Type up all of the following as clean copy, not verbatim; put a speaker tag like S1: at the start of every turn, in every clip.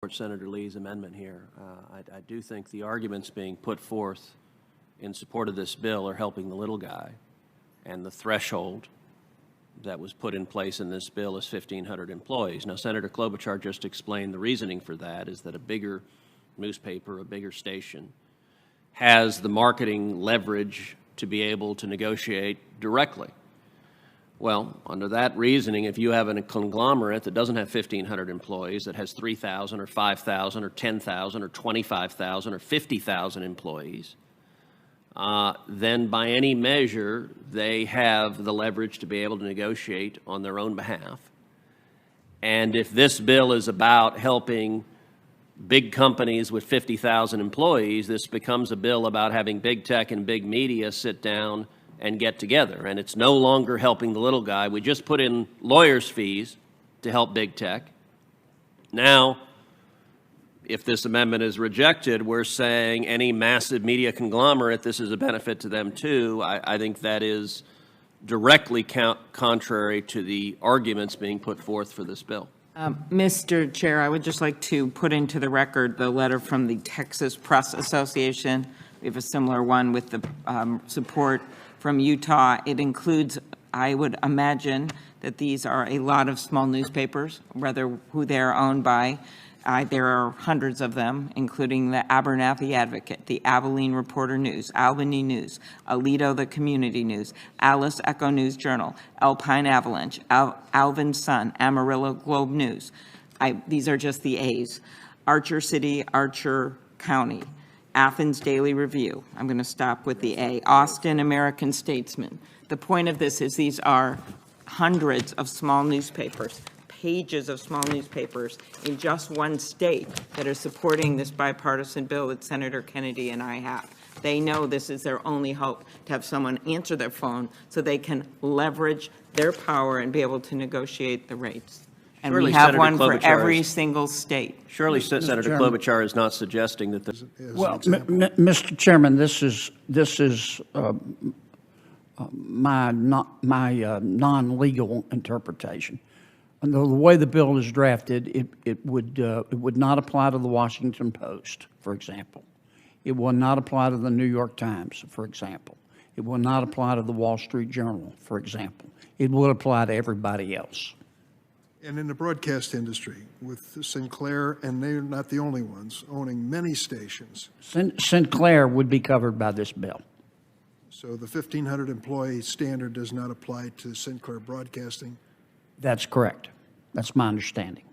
S1: support Senator Lee's amendment here. I do think the arguments being put forth in support of this bill are helping the little guy, and the threshold that was put in place in this bill is 1,500 employees. Now, Senator Klobuchar just explained the reasoning for that is that a bigger newspaper, a bigger station, has the marketing leverage to be able to negotiate directly. Well, under that reasoning, if you have a conglomerate that doesn't have 1,500 employees, that has 3,000 or 5,000 or 10,000 or 25,000 or 50,000 employees, then by any measure, they have the leverage to be able to negotiate on their own behalf. And if this bill is about helping big companies with 50,000 employees, this becomes a bill about having big tech and big media sit down and get together. And it's no longer helping the little guy. We just put in lawyers' fees to help big tech. Now, if this amendment is rejected, we're saying any massive media conglomerate, this is a benefit to them too. I think that is directly contrary to the arguments being put forth for this bill.
S2: Mr. Chair, I would just like to put into the record the letter from the Texas Press Association. We have a similar one with the support from Utah. It includes, I would imagine, that these are a lot of small newspapers, whether who they're owned by. There are hundreds of them, including the Abernathy Advocate, the Abilene Reporter News, Albany News, Aledo the Community News, Alice Echo News Journal, Alpine Avalanche, Alvin Sun, Amarillo Globe News. These are just the A's. Archer City, Archer County, Athens Daily Review. I'm going to stop with the A. Austin American Statesman. The point of this is these are hundreds of small newspapers, pages of small newspapers in just one state that are supporting this bipartisan bill that Senator Kennedy and I have. They know this is their only hope, to have someone answer their phone so they can leverage their power and be able to negotiate the rates. And
S1: Surely
S2: we have
S1: Senator
S2: one for
S1: Klobuchar
S2: every
S1: is,
S2: single state.
S1: Surely Senator Klobuchar is not suggesting that this.
S3: Well, Mr. Chairman, this is my non-legal interpretation. And the way the bill is drafted, it would not apply to the Washington Post, for example. It will not apply to the New York Times, for example. It will not apply to the Wall Street Journal, for example. It would apply to everybody else.
S4: And in the broadcast industry, with Sinclair, and they're not the only ones, owning many stations.
S3: Sinclair would be covered by this bill.
S4: So the 1,500 employee standard does not apply to Sinclair Broadcasting?
S3: That's correct. That's my understanding.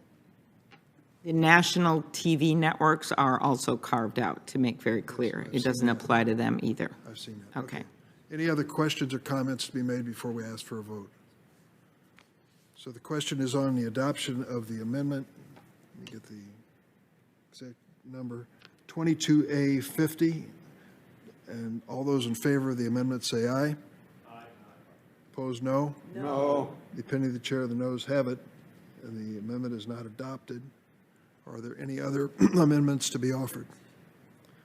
S2: The national TV networks are also carved out, to make very clear. It doesn't apply to them either.
S4: I've seen that.
S2: Okay.
S4: Any other questions or comments to be made before we ask for a vote? So the question is on the adoption of the amendment. Let me get the exact number. 22A50. And all those in favor of the amendment say aye. Aye. Opposed, no? No. The opinion of the chair, the noes have it, and the amendment is not adopted. Are there any other amendments to be offered?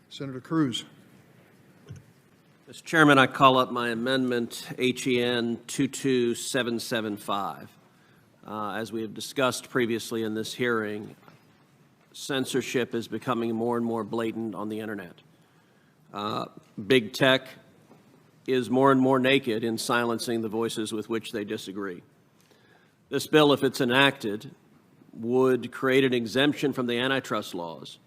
S4: Senator Cruz.
S1: Mr. Chairman, I call up my amendment, HEN 22775. As we have discussed previously in this hearing, censorship is becoming more and more blatant on the internet. Big tech is more and more naked in silencing the voices with which they disagree. This bill, if it's enacted, would create an exemption from the antitrust laws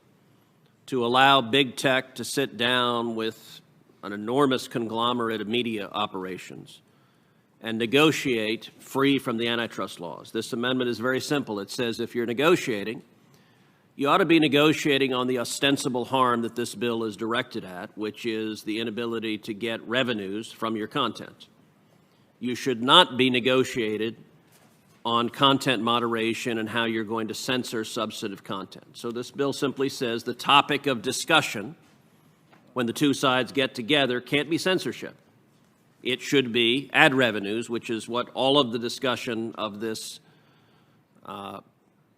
S1: to allow big tech to sit down with an enormous conglomerate of media operations and negotiate free from the antitrust laws. This amendment is very simple. It says if you're negotiating, you ought to be negotiating on the ostensible harm that this bill is directed at, which is the inability to get revenues from your content. You should not be negotiated on content moderation and how you're going to censor substantive content. So this bill simply says the topic of discussion when the two sides get together can't be censorship. It should be ad revenues, which is what all of the discussion of this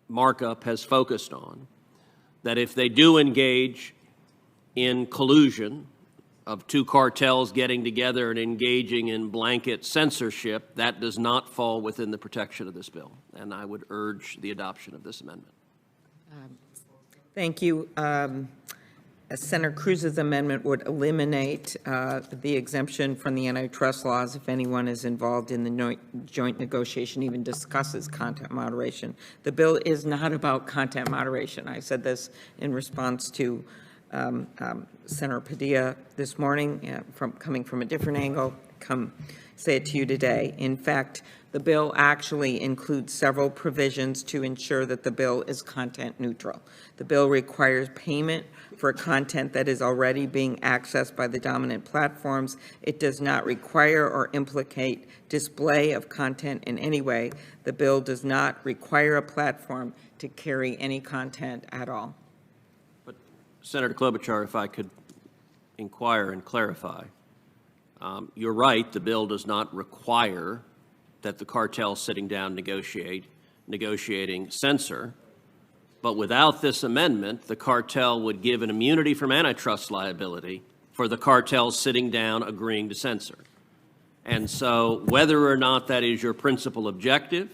S1: markup has focused on, that if they do engage in collusion of two cartels getting together and engaging in blanket censorship, that does not fall within the protection of this bill. And I would urge the adoption of this amendment.
S2: Thank you. Senator Cruz's amendment would eliminate the exemption from the antitrust laws if anyone is involved in the joint negotiation even discusses content moderation. The bill is not about content moderation. I said this in response to Senator Padilla this morning, coming from a different angle, say it to you today. In fact, the bill actually includes several provisions to ensure that the bill is content neutral. The bill requires payment for content that is already being accessed by the dominant platforms. It does not require or implicate display of content in any way. The bill does not require a platform to carry any content at all.
S1: But Senator Klobuchar, if I could inquire and clarify, you're right, the bill does not require that the cartel sitting down negotiating censor. But without this amendment, the cartel would give an immunity from antitrust liability for the cartel sitting down agreeing to censor. And so whether or not that is your principal objective,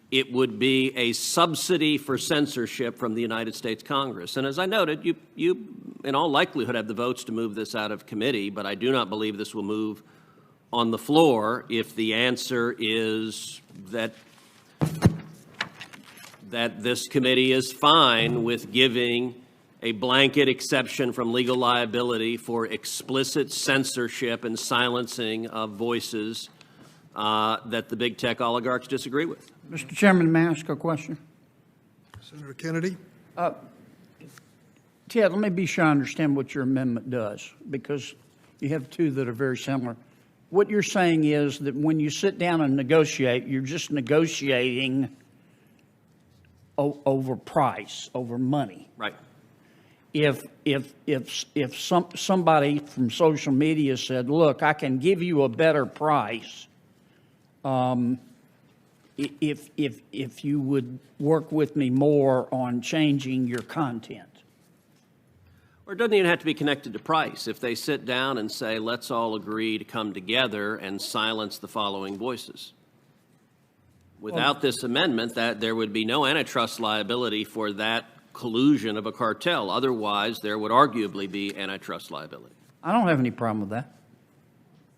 S1: it would be a subsidy for censorship from the United States Congress. And as I noted, you in all likelihood have the votes to move this out of committee, but I do not believe this will move on the floor if the answer is that this committee is fine with giving a blanket exception from legal liability for explicit censorship and silencing of voices that the big tech oligarchs disagree with.
S3: Mr. Chairman, may I ask a question?
S4: Senator Kennedy?
S3: Ted, let me be sure I understand what your amendment does, because you have two that are very similar. What you're saying is that when you sit down and negotiate, you're just negotiating over price, over money.
S1: Right.
S3: If somebody from social media said, look, I can give you a better price if you would work with me more on changing your content.
S1: Or it doesn't even have to be connected to price. If they sit down and say, let's all agree to come together and silence the following voices. Without this amendment, that there would be no antitrust liability for that collusion of a cartel. Otherwise, there would arguably be antitrust liability.
S3: I don't have any problem with that.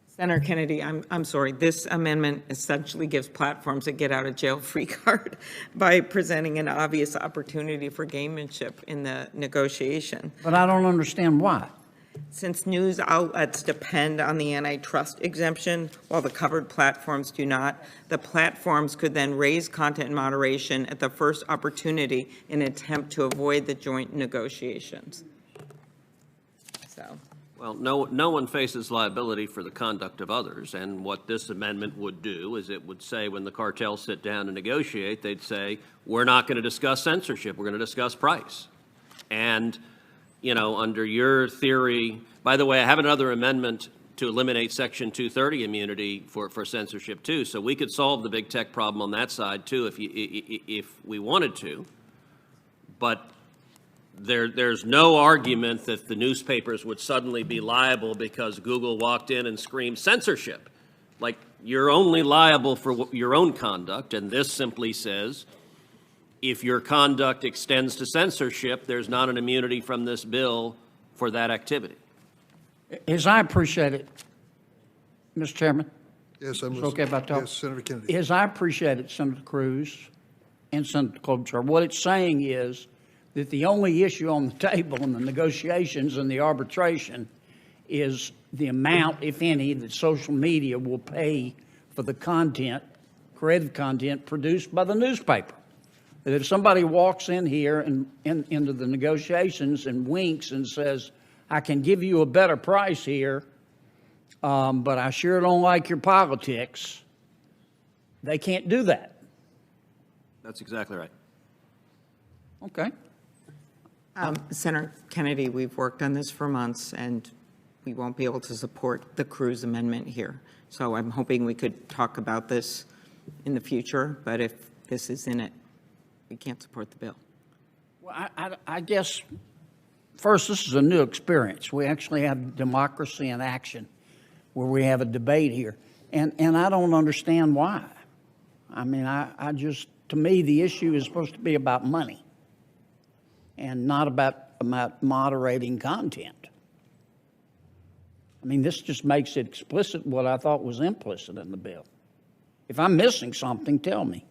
S2: Senator Kennedy, I'm sorry. This amendment essentially gives platforms a get-out-of-jail-free card by presenting an obvious opportunity for gamemanship in the negotiation.
S3: But I don't understand why.
S2: Since news outlets depend on the antitrust exemption, while the covered platforms do not, the platforms could then raise content moderation at the first opportunity in an attempt to avoid the joint negotiations. So.
S1: Well, no one faces liability for the conduct of others, and what this amendment would do is it would say when the cartels sit down and negotiate, they'd say, we're not going to discuss censorship, we're going to discuss price. And, you know, under your theory, by the way, I have another amendment to eliminate Section 230 immunity for censorship too, so we could solve the big tech problem on that side too if we wanted to, but there's no argument that the newspapers would suddenly be liable because Google walked in and screamed censorship. Like, you're only liable for your own conduct, and this simply says if your conduct extends to censorship, there's not an immunity from this bill for that activity.
S3: As I appreciate it, Mr. Chairman.
S4: Yes, I'm
S3: okay about talking?
S4: Yes, Senator Kennedy.
S3: As I appreciate it, Senator Cruz and Senator Klobuchar, what it's saying is that the only issue on the table in the negotiations and the arbitration is the amount, if any, that social media will pay for the content, creative content produced by the newspaper. That if somebody walks in here and into the negotiations and winks and says, I can give you a better price here, but I sure don't like your politics, they can't do that.
S1: That's exactly right.
S3: Okay.
S2: Senator Kennedy, we've worked on this for months, and we won't be able to support the Cruz amendment here. So I'm hoping we could talk about this in the future, but if this is in it, we can't support the bill.
S3: Well, I guess, first, this is a new experience. We actually have democracy in action where we have a debate here. And I don't understand why. I mean, I just, to me, the issue is supposed to be about money. and not about moderating content. I mean, this just makes it explicit what I thought was implicit in the bill. If I'm missing something, tell me.